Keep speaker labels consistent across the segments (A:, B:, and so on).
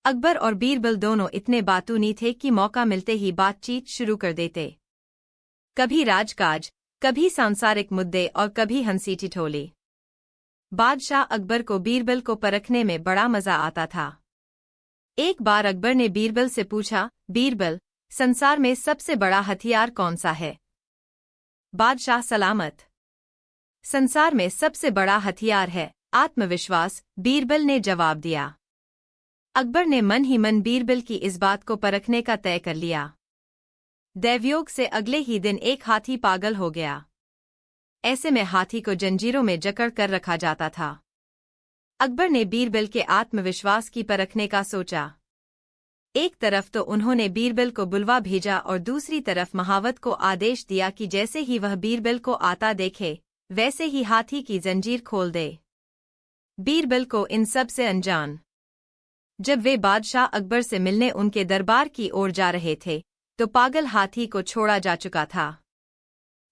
A: अकबर और बीरबल दोनों इतने बातूनी थे कि मौका मिलते ही बातचीत शुरू कर देते। कभी राजकाज, कभी सांसारिक मुद्दे और कभी हंसी ठिठोली। बादशाह अकबर को बीरबल को परखने में बड़ा मजा आता था। एक बार अकबर ने बीरबल से पूछा, बीरबल, संसार में सबसे बड़ा हथियार कौन सा है? बादशाह सलामत। संसार में सबसे बड़ा हथियार है आत्मविश्वास, बीरबल ने जवाब दिया। अकबर ने मन ही मन बीरबल की इस बात को परखने का तय कर लिया। दैवयोग से अगले ही दिन एक हाथी पागल हो गया। ऐसे में हाथी को जंजीरों में जकड़ कर रखा जाता था। अकबर ने बीरबल के आत्मविश्वास की परखने का सोचा। एक तरफ तो उन्होंने बीरबल को बुलवा भेजा और दूसरी तरफ महावत को आदेश दिया कि जैसे ही वह बीरबल को आता देखे वैसे ही हाथी की जंजीर खोल दे। बीरबल को इन सब से अनजान। जब वे बादशाह अकबर से मिलने उनके दरबार की ओर जा रहे थे तो पागल हाथी को छोड़ा जा चुका था।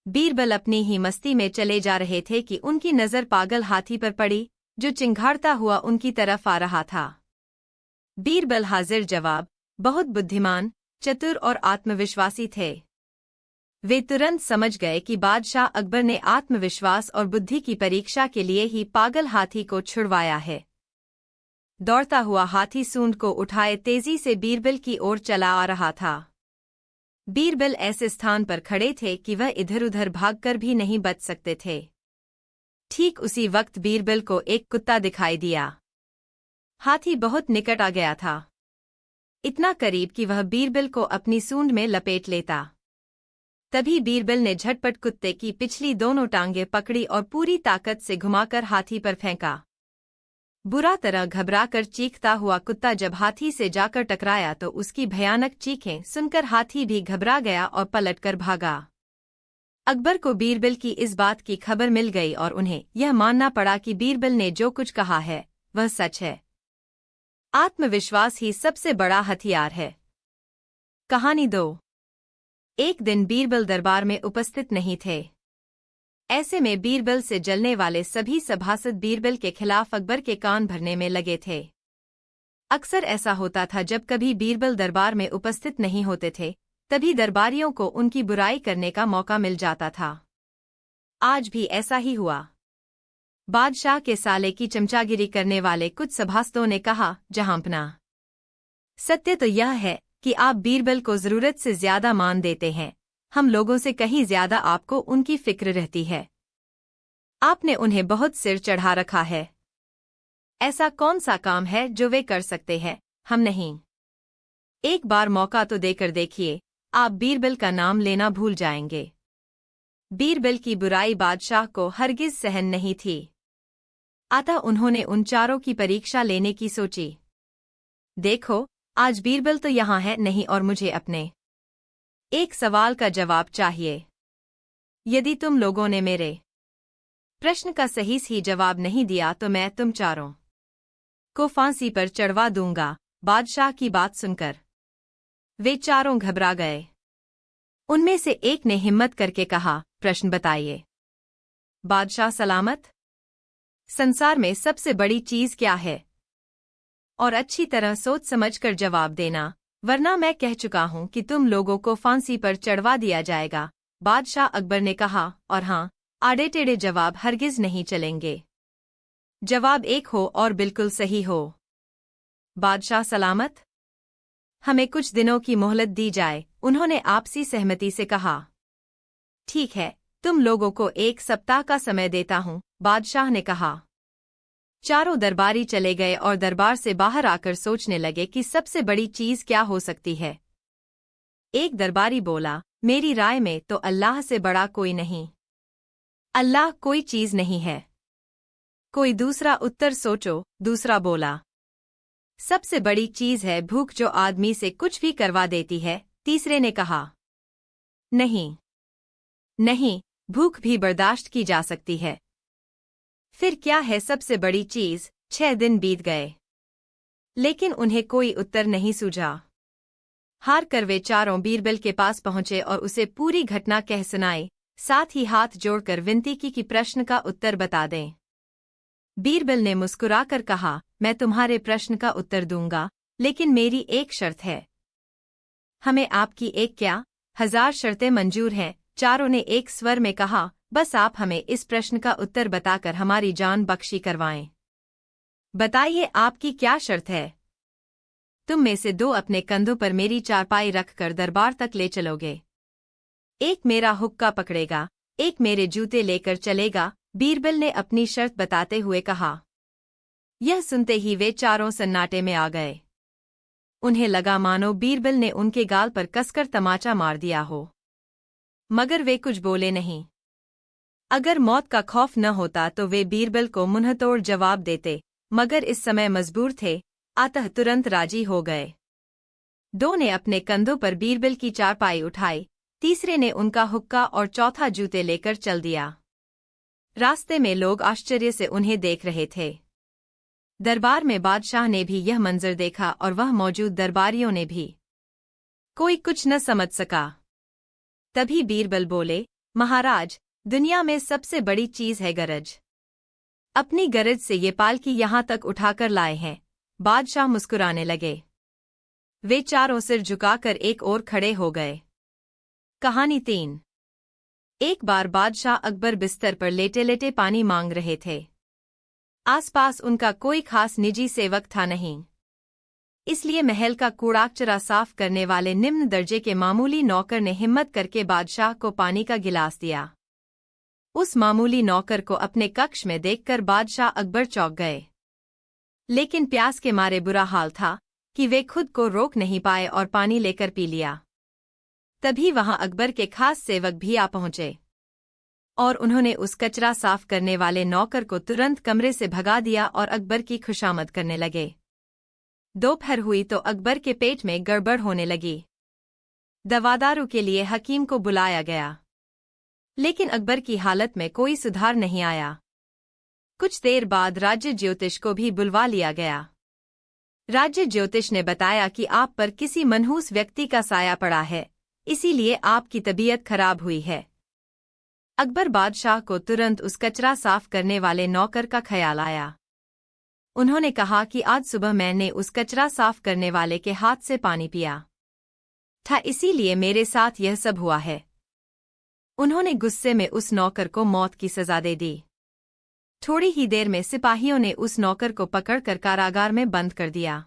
A: बीरबल अपनी ही मस्ती में चले जा रहे थे कि उनकी नज़र पागल हाथी पर पड़ी जो चिंघाड़ता हुआ उनकी तरफ आ रहा था। बीरबल हाजिर जवाब, बहुत बुद्धिमान, चतुर और आत्मविश्वासी थे। वे तुरंत समझ गए कि बादशाह अकबर ने आत्मविश्वास और बुद्धि की परीक्षा के लिए ही पागल हाथी को छुड़वाया है। दौड़ता हुआ हाथी सूंड को उठाए तेजी से बीरबल की ओर चला आ रहा था। बीरबल ऐसे स्थान पर खड़े थे कि वह इधर उधर भागकर भी नहीं बच सकते थे। ठीक उसी वक्त बीरबल को एक कुत्ता दिखाई दिया। हाथी बहुत निकट आ गया था, इतना करीब कि वह बीरबल को अपनी सूंड में लपेट लेता। तभी बीरबल ने झटपट कुत्ते की पिछली दोनों टांगें पकड़ी और पूरी ताकत से घुमाकर हाथी पर फेंका। बुरा तरह घबराकर चीखता हुआ कुत्ता जब हाथी से जाकर टकराया तो उसकी भयानक चीखें सुनकर हाथी भी घबरा गया और पलटकर भागा। अकबर को बीरबल की इस बात की खबर मिल गई और उन्हें यह मानना पड़ा कि बीरबल ने जो कुछ कहा है वह सच है। आत्मविश्वास ही सबसे बड़ा हथियार है। कहानी 2। एक दिन बीरबल दरबार में उपस्थित नहीं थे। ऐसे में बीरबल से जलने वाले सभी सभासद बीरबल के खिलाफ अकबर के कान भरने में लगे थे। अक्सर ऐसा होता था जब कभी बीरबल दरबार में उपस्थित नहीं होते थे तभी दरबारियों को उनकी बुराई करने का मौका मिल जाता था। आज भी ऐसा ही हुआ। बादशाह के साले की चमचागिरी करने वाले कुछ सभासदों ने कहा, जहांपना, सत्य तो यह है कि आप बीरबल को जरूरत से ज्यादा मान देते हैं। हम लोगों से कहीं ज्यादा आपको उनकी फिक्र रहती है। आपने उन्हें बहुत सिर चढ़ा रखा है। ऐसा कौन सा काम है जो वे कर सकते हैं, हम नहीं। एक बार मौका तो देकर देखिए, आप बीरबल का नाम लेना भूल जाएंगे। बीरबल की बुराई बादशाह को हरगिज सहन नहीं थी। अतः उन्होंने उन चारों की परीक्षा लेने की सोची। देखो, आज बीरबल तो यहाँ है नहीं और मुझे अपने एक सवाल का जवाब चाहिए। यदि तुम लोगों ने मेरे प्रश्न का सही जवाब नहीं दिया तो मैं तुम चारों को फांसी पर चढ़वा दूंगा। बादशाह की बात सुनकर वे चारों घबरा गए। उनमें से एक ने हिम्मत करके कहा, प्रश्न बताइए। बादशाह सलामत। संसार में सबसे बड़ी चीज क्या है? और अच्छी तरह सोच समझकर जवाब देना, वरना मैं कह चुका हूं कि तुम लोगों को फांसी पर चढ़वा दिया जाएगा। बादशाह अकबर ने कहा, और हाँ, आड़े टेढ़े जवाब हरगिज नहीं चलेंगे। जवाब एक हो और बिल्कुल सही हो। बादशाह सलामत। हमें कुछ दिनों की मोहलत दी जाए, उन्होंने आपसी सहमति से कहा। ठीक है, तुम लोगों को 1 सप्ताह का समय देता हूं, बादशाह ने कहा। चारों दरबारी चले गए और दरबार से बाहर आकर सोचने लगे कि सबसे बड़ी चीज क्या हो सकती है। एक दरबारी बोला, मेरी राय में तो अल्लाह से बड़ा कोई नहीं। अल्लाह कोई चीज नहीं है। कोई दूसरा उत्तर सोचो, दूसरा बोला। सबसे बड़ी चीज है भूख जो आदमी से कुछ भी करवा देती है, तीसरे ने कहा। नहीं, भूख भी बर्दाश्त की जा सकती है। फिर क्या है सबसे बड़ी चीज? 6 दिन बीत गए, लेकिन उन्हें कोई उत्तर नहीं सूझा। हार कर वे चारों बीरबल के पास पहुंचे और उसे पूरी घटना कह सुनाई, साथ ही हाथ जोड़कर विनती की कि प्रश्न का उत्तर बता दें। बीरबल ने मुस्कुराकर कहा, मैं तुम्हारे प्रश्न का उत्तर दूंगा, लेकिन मेरी एक शर्त है। हमें आपकी एक क्या 1000 शर्तें मंजूर हैं, चारों ने एक स्वर में कहा। बस आप हमें इस प्रश्न का उत्तर बताकर हमारी जान बख्शी करवाएं। बताइए आपकी क्या शर्त है? तुम में से 2 अपने कंधों पर मेरी चारपाई रखकर दरबार तक ले चलोगे। एक मेरा हुक्का पकड़ेगा, एक मेरे जूते लेकर चलेगा, बीरबल ने अपनी शर्त बताते हुए कहा। यह सुनते ही वे चारों सन्नाटे में आ गए। उन्हें लगा मानो बीरबल ने उनके गाल पर कसकर तमाचा मार दिया हो, मगर वे कुछ बोले नहीं। अगर मौत का खौफ न होता तो वे बीरबल को मुंहतोड़ जवाब देते, मगर इस समय मजबूर थे, अतः तुरंत राजी हो गए। 2 ने अपने कंधों पर बीरबल की चारपाई उठाई, तीसरे ने उनका हुक्का और चौथा जूते लेकर चल दिया। रास्ते में लोग आश्चर्य से उन्हें देख रहे थे। दरबार में बादशाह ने भी यह मंजर देखा और वह मौजूद दरबारियों ने भी। कोई कुछ न समझ सका। तभी बीरबल बोले, महाराज, दुनिया में सबसे बड़ी चीज है गरज। अपनी गरज से ये पालकी यहां तक उठाकर लाए हैं। बादशाह मुस्कुराने लगे। वे चारों सिर झुकाकर एक ओर खड़े हो गए। कहानी 3। एक बार बादशाह अकबर बिस्तर पर लेटे लेटे पानी मांग रहे थे। आसपास उनका कोई खास निजी सेवक था नहीं, इसलिए महल का कूड़ाकचरा साफ करने वाले निम्न दर्जे के मामूली नौकर ने हिम्मत करके बादशाह को पानी का गिलास दिया। उस मामूली नौकर को अपने कक्ष में देखकर बादशाह अकबर चौंक गए। लेकिन प्यास के मारे बुरा हाल था कि वे खुद को रोक नहीं पाए और पानी लेकर पी लिया। तभी वहां अकबर के खास सेवक भी आ पहुंचे और उन्होंने उस कचरा साफ करने वाले नौकर को तुरंत कमरे से भगा दिया और अकबर की खुशामद करने लगे। दोपहर हुई तो अकबर के पेट में गड़बड़ होने लगी। दवादारू के लिए हकीम को बुलाया गया, लेकिन अकबर की हालत में कोई सुधार नहीं आया। कुछ देर बाद राज्य ज्योतिष को भी बुलवा लिया गया। राज्य ज्योतिष ने बताया कि आप पर किसी मनहूस व्यक्ति का साया पड़ा है, इसीलिए आपकी तबीयत खराब हुई है। अकबर बादशाह को तुरंत उस कचरा साफ करने वाले नौकर का ख्याल आया। उन्होंने कहा कि आज सुबह मैंने उस कचरा साफ करने वाले के हाथ से पानी पिया था, इसीलिए मेरे साथ यह सब हुआ है। उन्होंने गुस्से में उस नौकर को मौत की सजा दे दी। थोड़ी ही देर में सिपाहियों ने उस नौकर को पकड़कर कारागार में बंद कर दिया।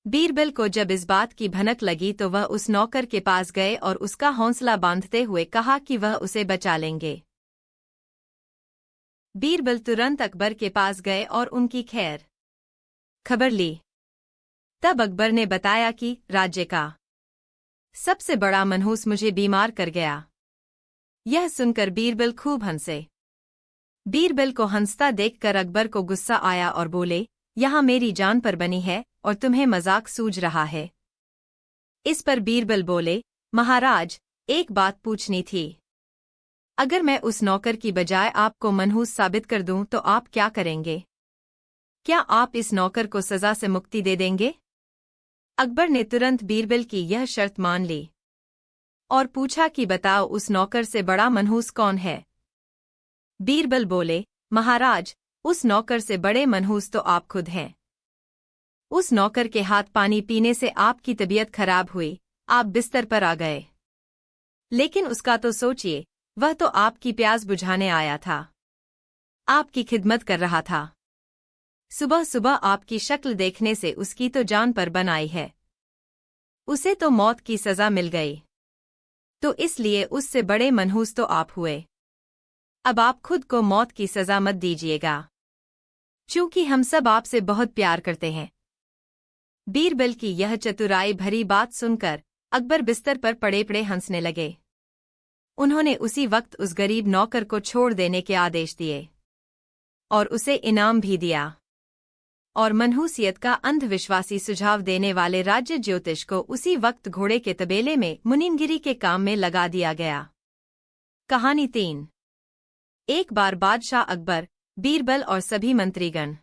A: बीरबल को जब इस बात की भनक लगी तो वह उस नौकर के पास गए और उसका हौसला बांधते हुए कहा कि वह उसे बचा लेंगे। बीरबल तुरंत अकबर के पास गए और उनकी खैर खबर ली। तब अकबर ने बताया कि राज्य का सबसे बड़ा मनहूस मुझे बीमार कर गया। यह सुनकर बीरबल खूब हंसे। बीरबल को हंसता देखकर अकबर को गुस्सा आया और बोले, यहाँ मेरी जान पर बनी है और तुम्हें मजाक सूझ रहा है। इस पर बीरबल बोले, महाराज, एक बात पूछनी थी। अगर मैं उस नौकर की बजाय आपको मनहूस साबित कर दूं तो आप क्या करेंगे? क्या आप इस नौकर को सजा से मुक्ति दे देंगे? अकबर ने तुरंत बीरबल की यह शर्त मान ली और पूछा कि बताओ उस नौकर से बड़ा मनहूस कौन है? बीरबल बोले, महाराज, उस नौकर से बड़े मनहूस तो आप खुद हैं। उस नौकर के हाथ पानी पीने से आपकी तबीयत खराब हुई, आप बिस्तर पर आ गए। लेकिन उसका तो सोचिए, वह तो आपकी प्यास बुझाने आया था, आपकी खिदमत कर रहा था। सुबह सुबह आपकी शक्ल देखने से उसकी तो जान पर बन आई है। उसे तो मौत की सजा मिल गई, तो इसलिए उससे बड़े मनहूस तो आप हुए। अब आप खुद को मौत की सजा मत दीजिएगा, क्योंकि हम सब आपसे बहुत प्यार करते हैं। बीरबल की यह चतुराई भरी बात सुनकर अकबर बिस्तर पर पड़े पड़े हंसने लगे। उन्होंने उसी वक्त उस गरीब नौकर को छोड़ देने के आदेश दिए और उसे इनाम भी दिया, और मनहूसियत का अंधविश्वासी सुझाव देने वाले राज्य ज्योतिष को उसी वक्त घोड़े के तबेले में मुनीमगिरी के काम में लगा दिया गया। कहानी 3। एक बार बादशाह अकबर, बीरबल और सभी मंत्रीगण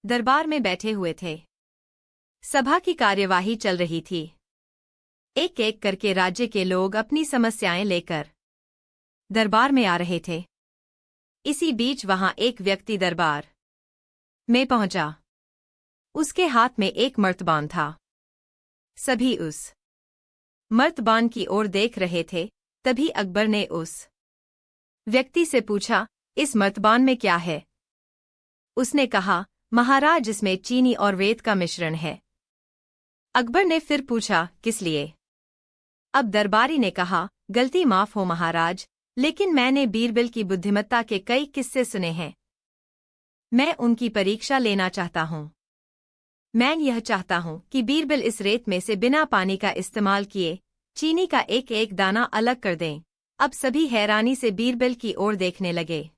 A: दरबार में बैठे हुए थे। सभा की कार्यवाही चल रही थी। एक एक करके राज्य के लोग अपनी समस्याएं लेकर दरबार में आ रहे थे। इसी बीच वहां एक व्यक्ति दरबार में पहुंचा। उसके हाथ में एक मर्तबान था। सभी उस मर्तबान की ओर देख रहे थे। तभी अकबर ने उस व्यक्ति से पूछा, इस मर्तबान में क्या है? उसने कहा, महाराज, इसमें चीनी और रेत का मिश्रण है। अकबर ने फिर पूछा, किस लिए? अब दरबारी ने कहा, गलती माफ हो महाराज, लेकिन मैंने बीरबल की बुद्धिमत्ता के कई किस्से सुने हैं। मैं उनकी परीक्षा लेना चाहता हूँ। मैं यह चाहता हूँ कि बीरबल इस रेत में से बिना पानी का इस्तेमाल किए चीनी का एक एक दाना अलग कर दें। अब सभी हैरानी से बीरबल की ओर देखने लगे।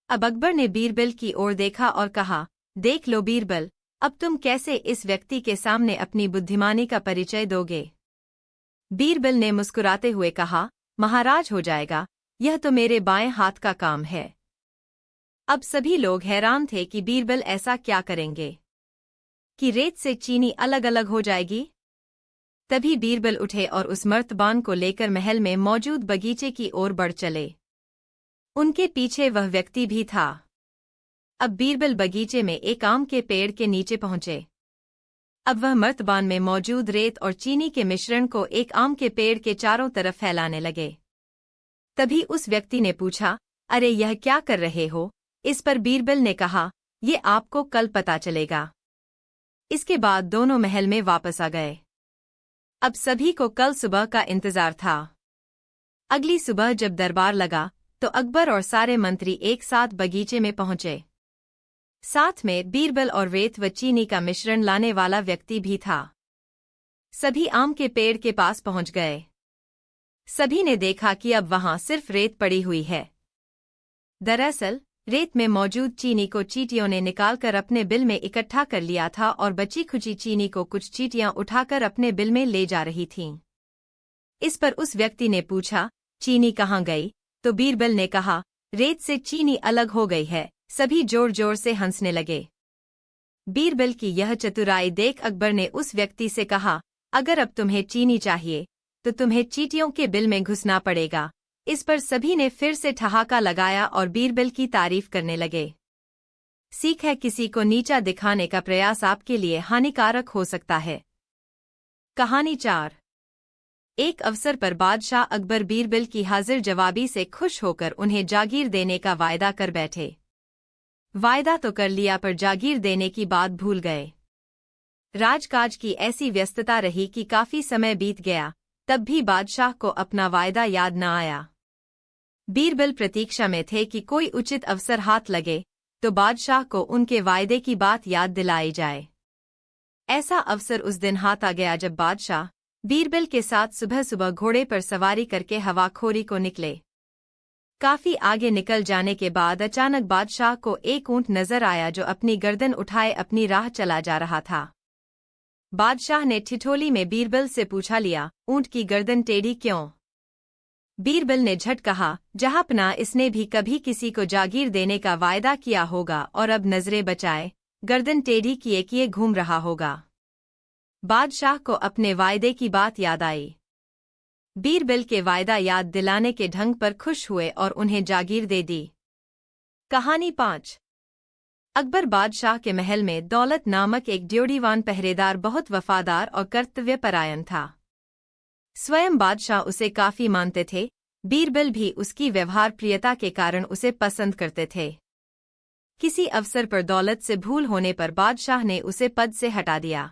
A: अब अकबर ने बीरबल की ओर देखा और कहा, देख लो बीरबल, अब तुम कैसे इस व्यक्ति के सामने अपनी बुद्धिमानी का परिचय दोगे? बीरबल ने मुस्कुराते हुए कहा, महाराज हो जाएगा, यह तो मेरे बाएं हाथ का काम है। अब सभी लोग हैरान थे कि बीरबल ऐसा क्या करेंगे कि रेत से चीनी अलग अलग हो जाएगी। तभी बीरबल उठे और उस मर्तबान को लेकर महल में मौजूद बगीचे की ओर बढ़ चले। उनके पीछे वह व्यक्ति भी था। अब बीरबल बगीचे में एक आम के पेड़ के नीचे पहुंचे। अब वह मर्तबान में मौजूद रेत और चीनी के मिश्रण को एक आम के पेड़ के चारों तरफ फैलाने लगे। तभी उस व्यक्ति ने पूछा, अरे यह क्या कर रहे हो? इस पर बीरबल ने कहा, ये आपको कल पता चलेगा। इसके बाद दोनों महल में वापस आ गए। अब सभी को कल सुबह का इंतजार था। अगली सुबह जब दरबार लगा तो अकबर और सारे मंत्री एक साथ बगीचे में पहुंचे। साथ में बीरबल और रेत व चीनी का मिश्रण लाने वाला व्यक्ति भी था। सभी आम के पेड़ के पास पहुंच गए। सभी ने देखा कि अब वहां सिर्फ रेत पड़ी हुई है। दरअसल रेत में मौजूद चीनी को चींटियों ने निकालकर अपने बिल में इकट्ठा कर लिया था और बची खुची चीनी को कुछ चींटियां उठाकर अपने बिल में ले जा रही थीं। इस पर उस व्यक्ति ने पूछा, चीनी कहाँ गई? तो बीरबल ने कहा, रेत से चीनी अलग हो गई है। सभी जोर जोर से हंसने लगे। बीरबल की यह चतुराई देख अकबर ने उस व्यक्ति से कहा, अगर अब तुम्हें चीनी चाहिए तो तुम्हें चींटियों के बिल में घुसना पड़ेगा। इस पर सभी ने फिर से ठहाका लगाया और बीरबल की तारीफ करने लगे। सीख है, किसी को नीचा दिखाने का प्रयास आपके लिए हानिकारक हो सकता है। कहानी 4। एक अवसर पर बादशाह अकबर बीरबल की हाजिर जवाबी से खुश होकर उन्हें जागीर देने का वायदा कर बैठे। वायदा तो कर लिया पर जागीर देने की बात भूल गए। राजकाज की ऐसी व्यस्तता रही कि काफी समय बीत गया, तब भी बादशाह को अपना वायदा याद न आया। बीरबल प्रतीक्षा में थे कि कोई उचित अवसर हाथ लगे तो बादशाह को उनके वायदे की बात याद दिलाई जाए। ऐसा अवसर उस दिन हाथ आ गया जब बादशाह बीरबल के साथ सुबह सुबह घोड़े पर सवारी करके हवाखोरी को निकले। काफी आगे निकल जाने के बाद अचानक बादशाह को एक ऊंट नजर आया जो अपनी गर्दन उठाए अपनी राह चला जा रहा था। बादशाह ने ठिठोली में बीरबल से पूछा लिया, ऊंट की गर्दन टेढ़ी क्यों? बीरबल ने झट कहा, जहांपना इसने भी कभी किसी को जागीर देने का वायदा किया होगा और अब नजरें बचाए गर्दन टेढ़ी किए घूम रहा होगा। बादशाह को अपने वायदे की बात याद आई। बीरबल के वायदा याद दिलाने के ढंग पर खुश हुए और उन्हें जागीर दे दी। कहानी 5। अकबर बादशाह के महल में दौलत नामक एक ड्योढ़ीवान पहरेदार बहुत वफादार और कर्तव्यपरायण था। स्वयं बादशाह उसे काफी मानते थे। बीरबल भी उसकी व्यवहार प्रियता के कारण उसे पसंद करते थे। किसी अवसर पर दौलत से भूल होने पर बादशाह ने उसे पद से हटा दिया।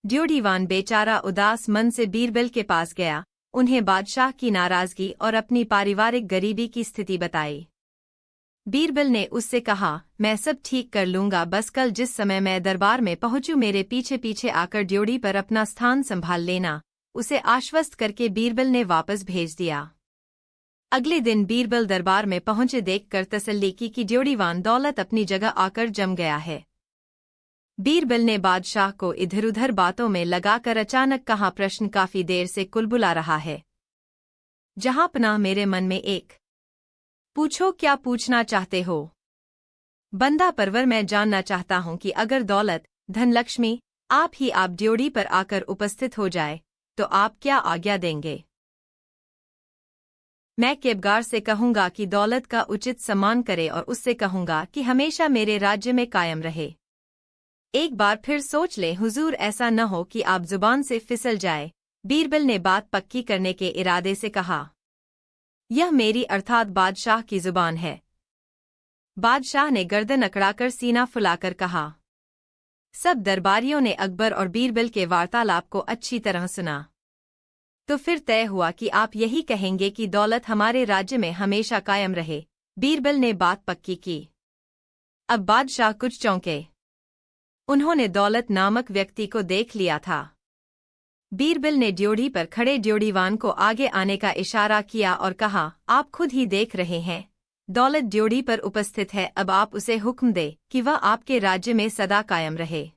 A: ड्योढ़ीवान बेचारा उदास मन से बीरबल के पास गया, उन्हें बादशाह की नाराजगी और अपनी पारिवारिक गरीबी की स्थिति बताई। बीरबल ने उससे कहा, मैं सब ठीक कर लूंगा, बस कल जिस समय मैं दरबार में पहुंचूं मेरे पीछे पीछे आकर ड्योढ़ी पर अपना स्थान संभाल लेना। उसे आश्वस्त करके बीरबल ने वापस भेज दिया। अगले दिन बीरबल दरबार में पहुंचे देखकर तसल्ली की कि ड्योढ़ीवान दौलत अपनी जगह आकर जम गया है। बीरबल ने बादशाह को इधर उधर बातों में लगाकर अचानक कहा, प्रश्न काफी देर से कुलबुला रहा है। जहांपनाह मेरे मन में एक पूछो, क्या पूछना चाहते हो? बंदा परवर, मैं जानना चाहता हूं कि अगर दौलत धनलक्ष्मी आप ड्योढ़ी पर आकर उपस्थित हो जाए तो आप क्या आज्ञा देंगे? मैं केबगार से कहूंगा कि दौलत का उचित सम्मान करे और उससे कहूंगा कि हमेशा मेरे राज्य में कायम रहे। एक बार फिर सोच ले हुजूर, ऐसा न हो कि आप जुबान से फिसल जाए। बीरबल ने बात पक्की करने के इरादे से कहा। यह मेरी अर्थात बादशाह की जुबान है। बादशाह ने गर्दन अकड़ाकर सीना फुलाकर कहा। सब दरबारियों ने अकबर और बीरबल के वार्तालाप को अच्छी तरह सुना। तो फिर तय हुआ कि आप यही कहेंगे कि दौलत हमारे राज्य में हमेशा कायम रहे। बीरबल ने बात पक्की की। अब बादशाह कुछ चौंके। उन्होंने दौलत नामक व्यक्ति को देख लिया था। बीरबल ने ड्योढ़ी पर खड़े ड्योढ़ीवान को आगे आने का इशारा किया और कहा, आप खुद ही देख रहे हैं, दौलत ड्योढ़ी पर उपस्थित है। अब आप उसे हुक्म दे कि वह आपके राज्य में सदा कायम रहे,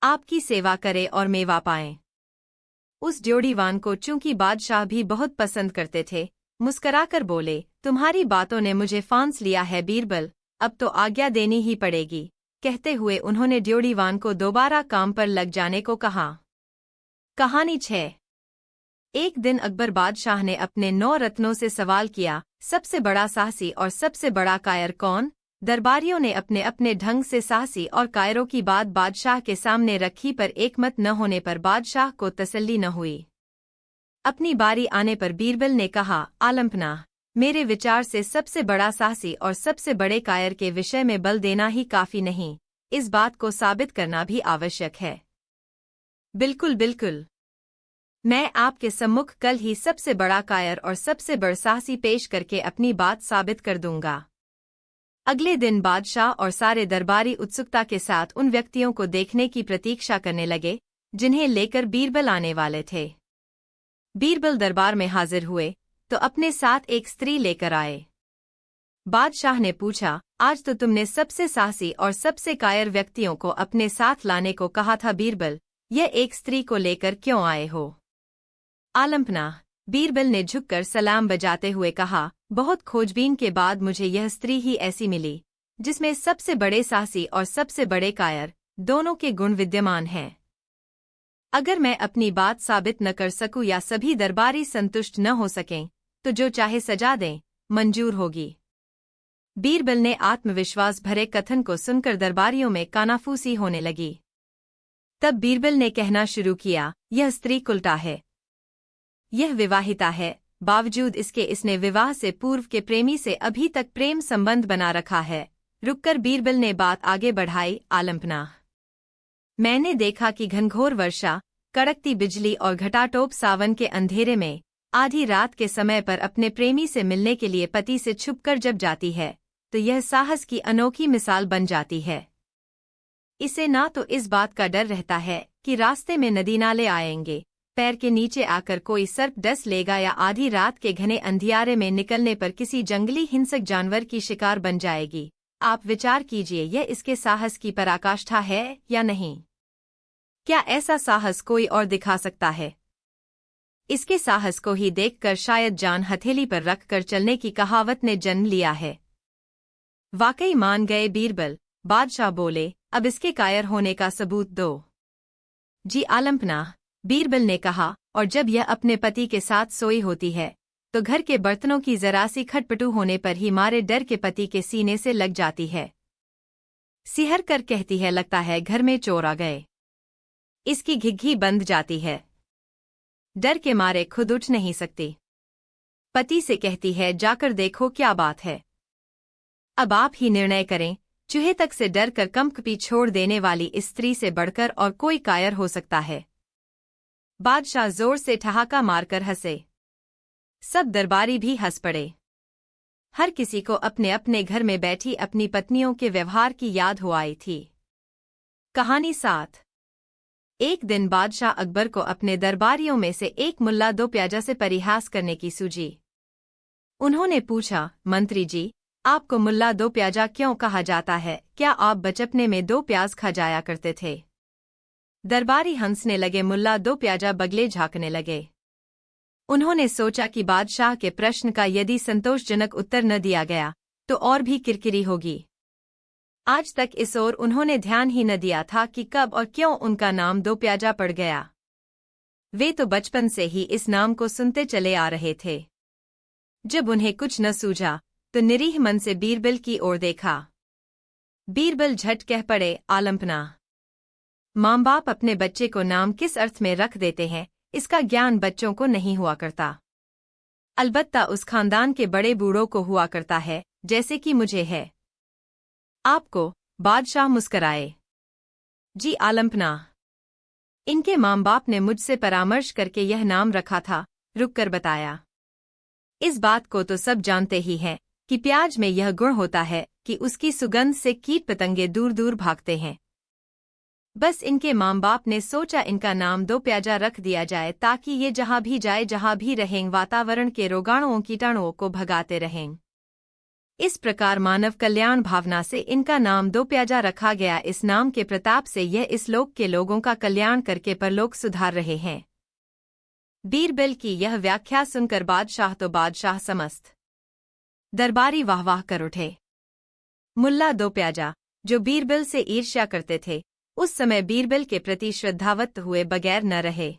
A: आपकी सेवा करे और मेवा पाए। उस ड्योढ़ीवान को चूंकि बादशाह भी बहुत पसंद करते थे, मुस्कराकर बोले, तुम्हारी बातों ने मुझे फांस लिया है बीरबल, अब तो आज्ञा देनी ही पड़ेगी। कहते हुए उन्होंने ड्योढ़ीवान को दोबारा काम पर लग जाने को कहा। कहानी 6। एक दिन अकबर बादशाह ने अपने 9 रत्नों से सवाल किया, सबसे बड़ा साहसी और सबसे बड़ा कायर कौन? दरबारियों ने अपने अपने ढंग से साहसी और कायरों की बात बादशाह के सामने रखी, पर एकमत न होने पर बादशाह को तसल्ली न हुई। अपनी बारी आने पर बीरबल ने कहा, आलमपनाह, मेरे विचार से सबसे बड़ा साहसी और सबसे बड़े कायर के विषय में बल देना ही काफी नहीं, इस बात को साबित करना भी आवश्यक है। बिल्कुल बिल्कुल, मैं आपके सम्मुख कल ही सबसे बड़ा कायर और सबसे बड़ साहसी पेश करके अपनी बात साबित कर दूंगा। अगले दिन बादशाह और सारे दरबारी उत्सुकता के साथ उन व्यक्तियों को देखने की प्रतीक्षा करने लगे जिन्हें लेकर बीरबल आने वाले थे। बीरबल दरबार में हाजिर हुए तो अपने साथ एक स्त्री लेकर आए। बादशाह ने पूछा, आज तो तुमने सबसे साहसी और सबसे कायर व्यक्तियों को अपने साथ लाने को कहा था बीरबल, यह एक स्त्री को लेकर क्यों आए हो? आलमपनाह, बीरबल ने झुककर सलाम बजाते हुए कहा, बहुत खोजबीन के बाद मुझे यह स्त्री ही ऐसी मिली जिसमें सबसे बड़े साहसी और सबसे बड़े कायर दोनों के गुण विद्यमान हैं। अगर मैं अपनी बात साबित न कर सकूं या सभी दरबारी संतुष्ट न हो सकें तो जो चाहे सजा दें, मंजूर होगी। बीरबल ने आत्मविश्वास भरे कथन को सुनकर दरबारियों में कानाफूसी होने लगी। तब बीरबल ने कहना शुरू किया, यह स्त्री कुलटा है, यह विवाहिता है, बावजूद इसके इसने विवाह से पूर्व के प्रेमी से अभी तक प्रेम संबंध बना रखा है। रुककर बीरबल ने बात आगे बढ़ाई, आलमपनाह, मैंने देखा कि घनघोर वर्षा, कड़कती बिजली और घटाटोप सावन के अंधेरे में आधी रात के समय पर अपने प्रेमी से मिलने के लिए पति से छुपकर जब जाती है तो यह साहस की अनोखी मिसाल बन जाती है। इसे ना तो इस बात का डर रहता है कि रास्ते में नदी नाले आएंगे, पैर के नीचे आकर कोई सर्प डस लेगा या आधी रात के घने अंधियारे में निकलने पर किसी जंगली हिंसक जानवर की शिकार बन जाएगी। आप विचार कीजिए, यह इसके साहस की पराकाष्ठा है या नहीं? क्या ऐसा साहस कोई और दिखा सकता है? इसके साहस को ही देखकर शायद जान हथेली पर रखकर चलने की कहावत ने जन्म लिया है। वाकई मान गए बीरबल। बादशाह बोले, अब इसके कायर होने का सबूत दो। जी आलमपनाह, बीरबल ने कहा, और जब यह अपने पति के साथ सोई होती है तो घर के बर्तनों की जरा सी खटपटू होने पर ही मारे डर के पति के सीने से लग जाती है। सिहर कर कहती है, लगता है घर में चोर आ गए। इसकी घिघी बंध जाती है, डर के मारे खुद उठ नहीं सकती। पति से कहती है, जाकर देखो क्या बात है। अब आप ही निर्णय करें, चूहे तक से डर कर कंपकपी छोड़ देने वाली इस स्त्री से बढ़कर और कोई कायर हो सकता है? बादशाह जोर से ठहाका मारकर हंसे। सब दरबारी भी हंस पड़े। हर किसी को अपने अपने घर में बैठी अपनी पत्नियों के व्यवहार की याद हो आई थी। कहानी 7। एक दिन बादशाह अकबर को अपने दरबारियों में से एक मुल्ला दो प्याजा से परिहास करने की सूझी। उन्होंने पूछा, मंत्री जी, आपको मुल्ला दो प्याजा क्यों कहा जाता है? क्या आप बचपने में 2 प्याज खा जाया करते थे? दरबारी हंसने लगे, मुल्ला दो प्याजा बगले झांकने लगे। उन्होंने सोचा कि बादशाह के प्रश्न का यदि संतोषजनक उत्तर न दिया गया तो और भी किरकिरी होगी। आज तक इस ओर उन्होंने ध्यान ही न दिया था कि कब और क्यों उनका नाम दो प्याजा पड़ गया। वे तो बचपन से ही इस नाम को सुनते चले आ रहे थे। जब उन्हें कुछ न सूझा तो निरीह मन से बीरबल की ओर देखा। बीरबल झट कह पड़े, आलमपनाह, माँ बाप अपने बच्चे को नाम किस अर्थ में रख देते हैं, इसका ज्ञान बच्चों को नहीं हुआ करता। अलबत्ता उस खानदान के बड़े बूढ़ों को हुआ करता है, जैसे कि मुझे है। आपको? बादशाह मुस्कराए। जी आलम्पना। इनके माँ बाप ने मुझसे परामर्श करके यह नाम रखा था, रुककर बताया। इस बात को तो सब जानते ही हैं कि प्याज में यह गुण होता है कि उसकी सुगंध से कीट पतंगे दूर दूर भागते हैं। बस इनके माँ बाप ने सोचा इनका नाम दो प्याजा रख दिया जाए ताकि ये जहाँ भी जाए जहाँ भी रहें वातावरण के रोगाणुओं कीटाणुओं को भगाते रहें। इस प्रकार मानव कल्याण भावना से इनका नाम दो प्याजा रखा गया। इस नाम के प्रताप से यह इस लोक के लोगों का कल्याण करके परलोक सुधार रहे हैं। बीरबल की यह व्याख्या सुनकर बादशाह समस्त दरबारी वाह वाह कर उठे। मुल्ला दो प्याजा, जो बीरबल से ईर्ष्या करते थे, उस समय बीरबल के प्रति श्रद्धावत हुए बगैर न रहे।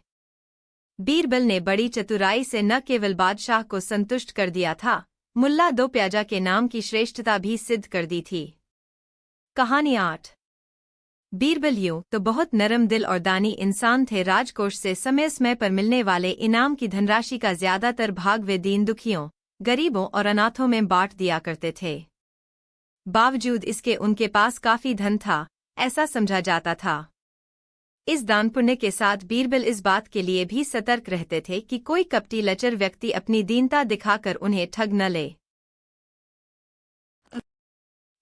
A: बीरबल ने बड़ी चतुराई से न केवल बादशाह को संतुष्ट कर दिया था, मुल्ला दो प्याजा के नाम की श्रेष्ठता भी सिद्ध कर दी थी। कहानी 8। बीरबल यूं तो बहुत नरम दिल और दानी इंसान थे। राजकोष से समय समय पर मिलने वाले इनाम की धनराशि का ज्यादातर भाग वे दीन दुखियों, गरीबों और अनाथों में बांट दिया करते थे। बावजूद इसके उनके पास काफी धन था, ऐसा समझा जाता था। इस दान पुण्य के साथ बीरबल इस बात के लिए भी सतर्क रहते थे कि कोई कपटी लचर व्यक्ति अपनी दीनता दिखाकर उन्हें ठग न ले।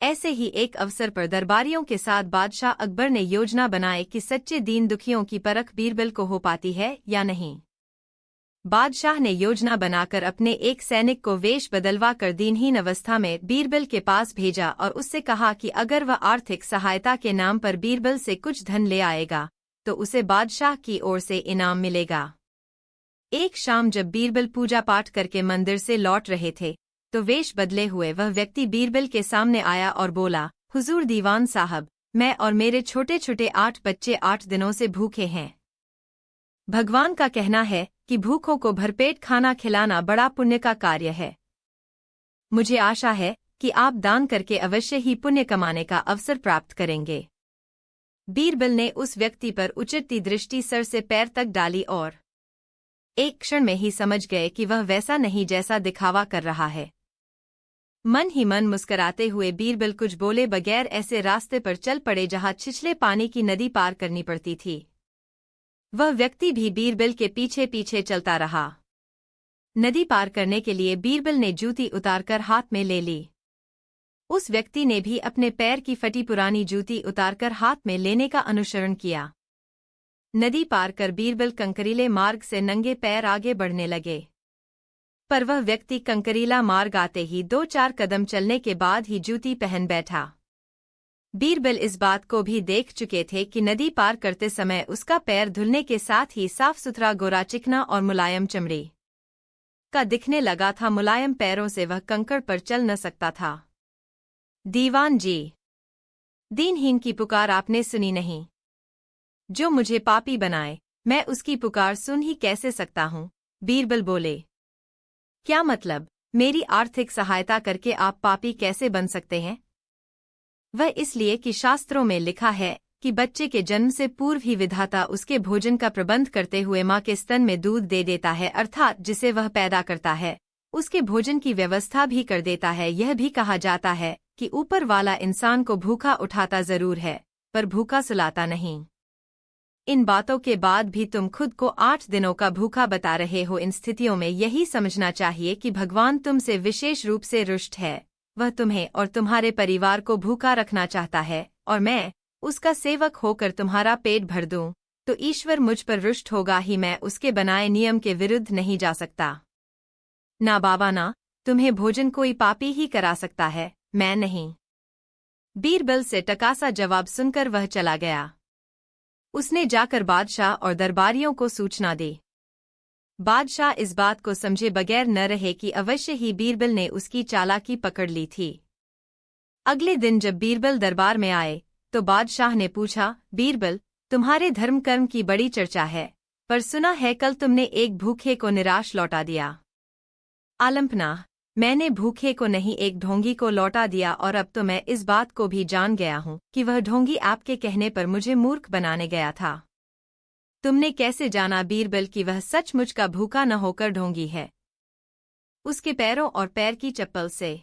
A: ऐसे ही एक अवसर पर दरबारियों के साथ बादशाह अकबर ने योजना बनाई कि सच्चे दीन दुखियों की परख बीरबल को हो पाती है या नहीं। बादशाह ने योजना बनाकर अपने एक सैनिक को वेश बदलवा कर दीनहीन अवस्था में बीरबल के पास भेजा और उससे कहा कि अगर वह आर्थिक सहायता के नाम पर बीरबल से कुछ धन ले आएगा तो उसे बादशाह की ओर से इनाम मिलेगा। एक शाम जब बीरबल पूजा पाठ करके मंदिर से लौट रहे थे तो वेश बदले हुए वह व्यक्ति बीरबल के सामने आया और बोला, हुजूर दीवान साहब, मैं और मेरे छोटे छोटे 8 बच्चे 8 दिनों से भूखे हैं। भगवान का कहना है कि भूखों को भरपेट खाना खिलाना बड़ा पुण्य का कार्य है। मुझे आशा है कि आप दान करके अवश्य ही पुण्य कमाने का अवसर प्राप्त करेंगे। बीरबल ने उस व्यक्ति पर उचटती दृष्टि सर से पैर तक डाली और एक क्षण में ही समझ गए कि वह वैसा नहीं जैसा दिखावा कर रहा है। मन ही मन मुस्कराते हुए बीरबल कुछ बोले बगैर ऐसे रास्ते पर चल पड़े जहां छिछले पानी की नदी पार करनी पड़ती थी। वह व्यक्ति भी बीरबल के पीछे पीछे चलता रहा। नदी पार करने के लिए बीरबल ने जूती उतारकर हाथ में ले ली। उस व्यक्ति ने भी अपने पैर की फटी पुरानी जूती उतारकर हाथ में लेने का अनुसरण किया। नदी पार कर बीरबल कंकरीले मार्ग से नंगे पैर आगे बढ़ने लगे। पर वह व्यक्ति कंकरीला मार्ग आते ही 2-4 कदम चलने के बाद ही जूती पहन बैठा। बीरबल इस बात को भी देख चुके थे कि नदी पार करते समय उसका पैर धुलने के साथ ही साफ सुथरा गोरा चिकना और मुलायम चमड़ी का दिखने लगा था। मुलायम पैरों से वह कंकड़ पर चल न सकता था। दीवान जी, दीनहीन की पुकार आपने सुनी नहीं? जो मुझे पापी बनाए, मैं उसकी पुकार सुन ही कैसे सकता हूँ? बीरबल बोले। क्या मतलब? मेरी आर्थिक सहायता करके आप पापी कैसे बन सकते हैं? वह इसलिए कि शास्त्रों में लिखा है कि बच्चे के जन्म से पूर्व ही विधाता उसके भोजन का प्रबंध करते हुए माँ के स्तन में दूध दे देता है, अर्थात जिसे वह पैदा करता है उसके भोजन की व्यवस्था भी कर देता है। यह भी कहा जाता है कि ऊपर वाला इंसान को भूखा उठाता जरूर है, पर भूखा सुलाता नहीं। इन बातों के बाद भी तुम खुद को 8 दिनों का भूखा बता रहे हो। इन स्थितियों में यही समझना चाहिए कि भगवान तुमसे विशेष रूप से रुष्ट है। वह तुम्हें और तुम्हारे परिवार को भूखा रखना चाहता है और मैं उसका सेवक होकर तुम्हारा पेट भर दूं तो ईश्वर मुझ पर रुष्ट होगा ही। मैं उसके बनाए नियम के विरुद्ध नहीं जा सकता। ना बाबा ना, तुम्हें भोजन कोई पापी ही करा सकता है, मैं नहीं। बीरबल से टकासा जवाब सुनकर वह चला गया। उसने जाकर बादशाह और दरबारियों को सूचना दी। बादशाह इस बात को समझे बगैर न रहे कि अवश्य ही बीरबल ने उसकी चालाकी पकड़ ली थी। अगले दिन जब बीरबल दरबार में आए तो बादशाह ने पूछा, बीरबल, तुम्हारे धर्म कर्म की बड़ी चर्चा है, पर सुना है कल तुमने एक भूखे को निराश लौटा दिया। आलम्पना, मैंने भूखे को नहीं एक ढोंगी को लौटा दिया और अब तो मैं इस बात को भी जान गया हूँ कि वह ढोंगी आपके कहने पर मुझे मूर्ख बनाने गया था। तुमने कैसे जाना बीरबल कि वह सचमुच का भूखा न होकर ढोंगी है? उसके पैरों और पैर की चप्पल से।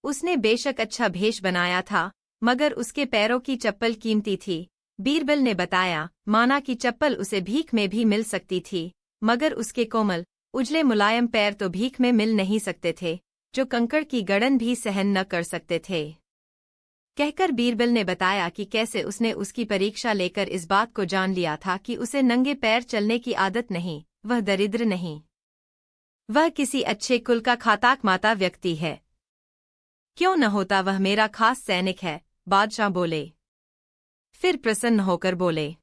A: उसने बेशक अच्छा भेष बनाया था, मगर उसके पैरों की चप्पल कीमती थी। बीरबल ने बताया, माना कि चप्पल उसे भीख में भी मिल सकती थी, मगर उसके कोमल उजले मुलायम पैर तो भीख में मिल नहीं सकते थे, जो कंकड़ की गड़न भी सहन न कर सकते थे। कहकर बीरबल ने बताया कि कैसे उसने उसकी परीक्षा लेकर इस बात को जान लिया था कि उसे नंगे पैर चलने की आदत नहीं, वह दरिद्र नहीं, वह किसी अच्छे कुल का खाताक माता व्यक्ति है। क्यों न होता, वह मेरा खास सैनिक है, बादशाह बोले। फिर प्रसन्न होकर बोले,